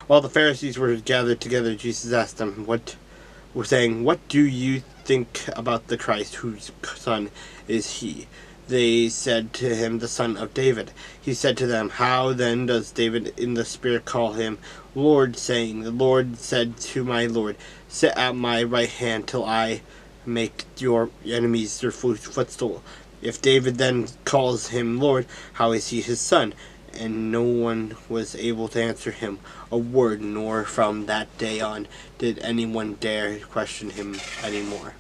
While the Pharisees were gathered together, Jesus asked them, "What do you think about the Christ? Whose son is he?" They said to him, "The son of David." He said to them, "How then does David in the Spirit call him Lord, saying, 'The Lord said to my Lord, sit at my right hand till I make your enemies your footstool'? If David then calls him Lord, how is he his son?" And no one was able to answer him a word, nor from that day on did anyone dare question him anymore.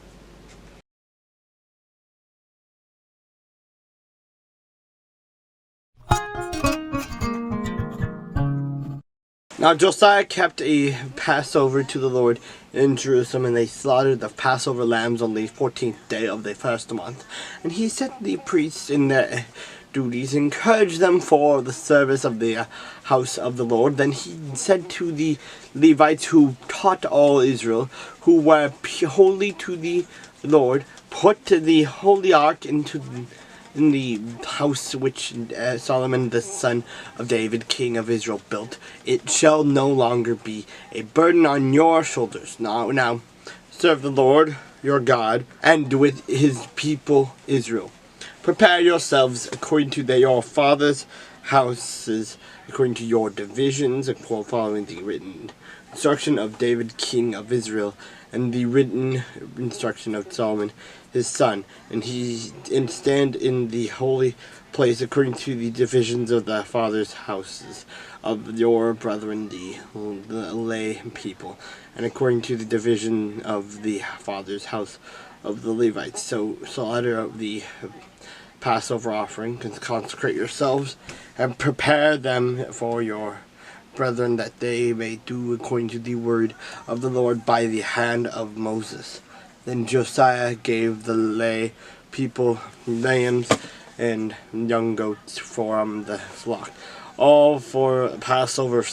Now Josiah kept a Passover to the Lord in Jerusalem, and they slaughtered the Passover lambs on the 14th day of the first month. And he set the priests in their duties, encouraged them for the service of the house of the Lord. Then he said to the Levites who taught all Israel, who were holy to the Lord, "Put the holy ark in the house which Solomon the son of David, king of Israel, built. It shall no longer be a burden on your shoulders. Now serve the Lord your God, and with his people Israel. Prepare yourselves according to your fathers' houses, according to your divisions, following the written instruction of David, king of Israel, and the written instruction of Solomon his son, and stand in the holy place according to the divisions of the fathers' houses of your brethren, the lay people, and according to the division of the fathers' house of the Levites. So slaughter the Passover offering, consecrate yourselves, and prepare them for your brethren, that they may do according to the word of the Lord by the hand of Moses." Then Josiah gave the lay people lambs and young goats from the flock, all for Passover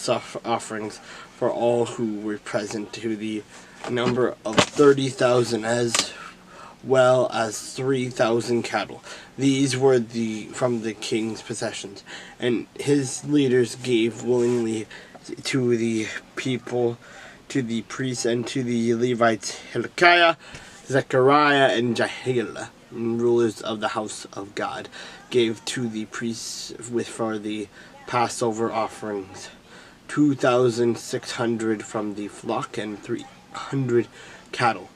offerings for all who were present, to the number of 30,000, as well as 3,000 cattle. These were from the king's possessions, and his leaders gave willingly to the people, to the priests, and to the Levites, Hilkiah, Zechariah, and Jehiel, rulers of the house of God, gave to the priests for the Passover offerings 2,600 from the flock and 300 cattle.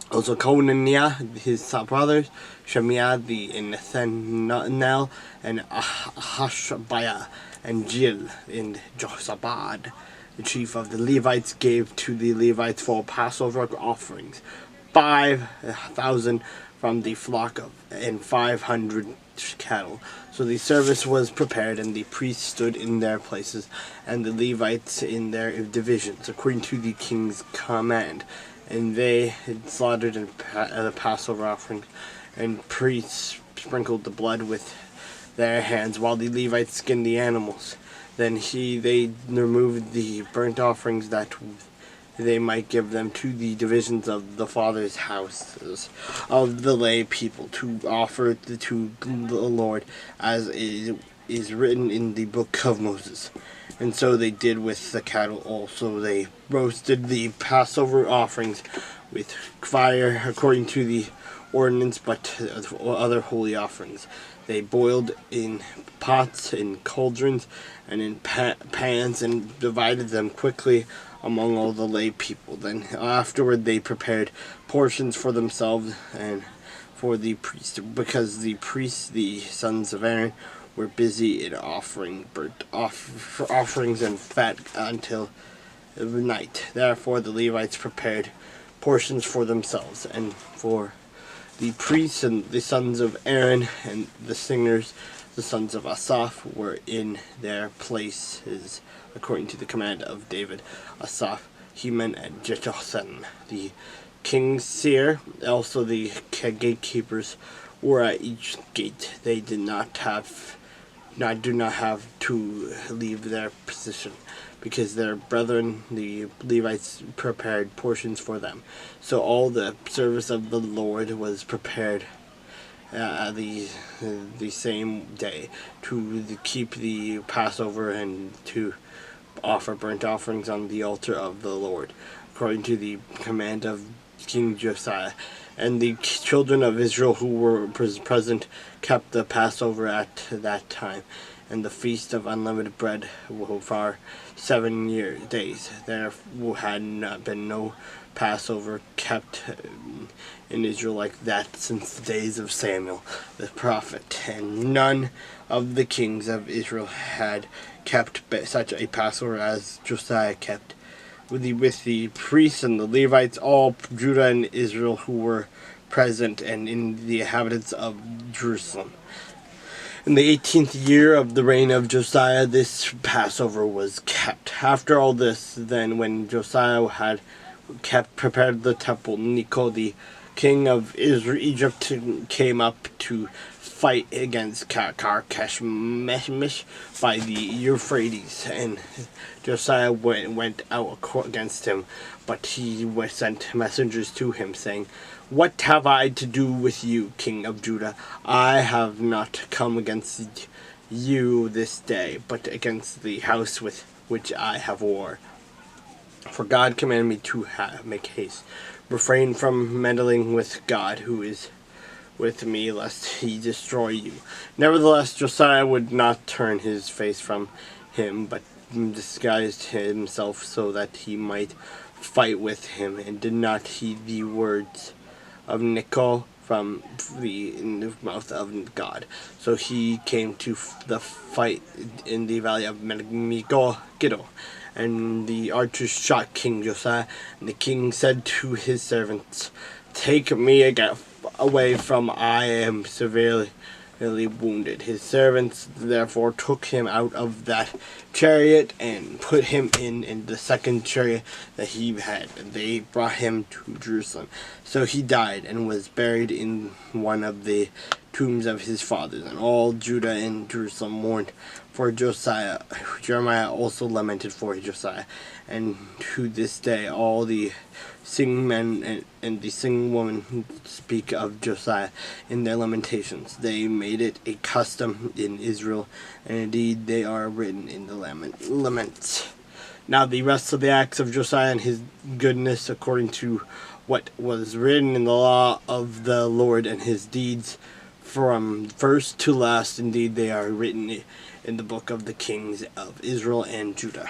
Also Conaniah, his brothers, Shemiah, Nathanael, and Hashabiah, and Jiel, and Josabad, the chief of the Levites, gave to the Levites for Passover offerings 5,000 from the flock and 500 cattle. So the service was prepared, and the priests stood in their places, and the Levites in their divisions, according to the king's command. And they had slaughtered the Passover offering, and priests sprinkled the blood with their hands, while the Levites skinned the animals. Then they removed the burnt offerings, that they might give them to the divisions of the fathers' houses of the lay people, to offer to the Lord, as is written in the book of Moses. And so they did with the cattle also. They roasted the Passover offerings with fire according to the ordinance, but other holy offerings they boiled in pots, in cauldrons, and in pans, and divided them quickly among all the lay people. Then afterward they prepared portions for themselves and for the priests, because the priests, the sons of Aaron, were busy in offering burnt offerings and fat until the night. Therefore the Levites prepared portions for themselves, and for the priests and the sons of Aaron, and the singers, the sons of Asaph, were in their places, according to the command of David, Asaph, Heman, and Jehoshaphat. The king's seer, also the gatekeepers, were at each gate. They do not have to leave their position, because their brethren, the Levites, prepared portions for them. So all the service of the Lord was prepared the same day, to keep the Passover, and to offer burnt offerings on the altar of the Lord, according to the command of King Josiah. And the children of Israel who were present kept the Passover at that time, and the feast of unleavened bread for 7 days. There had not been no Passover kept in Israel like that since the days of Samuel the prophet, and none of the kings of Israel had kept such a Passover as Josiah kept, with the priests and the Levites, all Judah and Israel who were present, and in the inhabitants of Jerusalem. In the 18th year of the reign of Josiah, this Passover was kept. After all this, then, when Josiah had prepared the temple, Necho, the king of Egypt, came up to fight against Carchemish by the Euphrates, and Josiah went out against him, but he sent messengers to him, saying, "What have I to do with you, king of Judah? I have not come against you this day, but against the house with which I have war. For God commanded me to make haste. Refrain from meddling with God, who is with me, lest he destroy you." Nevertheless, Josiah would not turn his face from him, but disguised himself so that he might fight with him, and did not heed the words of Necho from the mouth of God. So he came to the fight in the valley of Megiddo, and the archers shot King Josiah. And the king said to his servants, "Take me away, from I am severely wounded." His servants therefore took him out of that chariot and put him in the second chariot that he had, and they brought him to Jerusalem. So he died and was buried in one of the tombs of his fathers, and all Judah and Jerusalem mourned for Josiah. Jeremiah also lamented for Josiah, and to this day all the singing men and the singing women speak of Josiah in their lamentations. They made it a custom in Israel, and indeed they are written in the laments. Now the rest of the acts of Josiah and his goodness, according to what was written in the law of the Lord, and his deeds from first to last, indeed they are written in the book of the kings of Israel and Judah.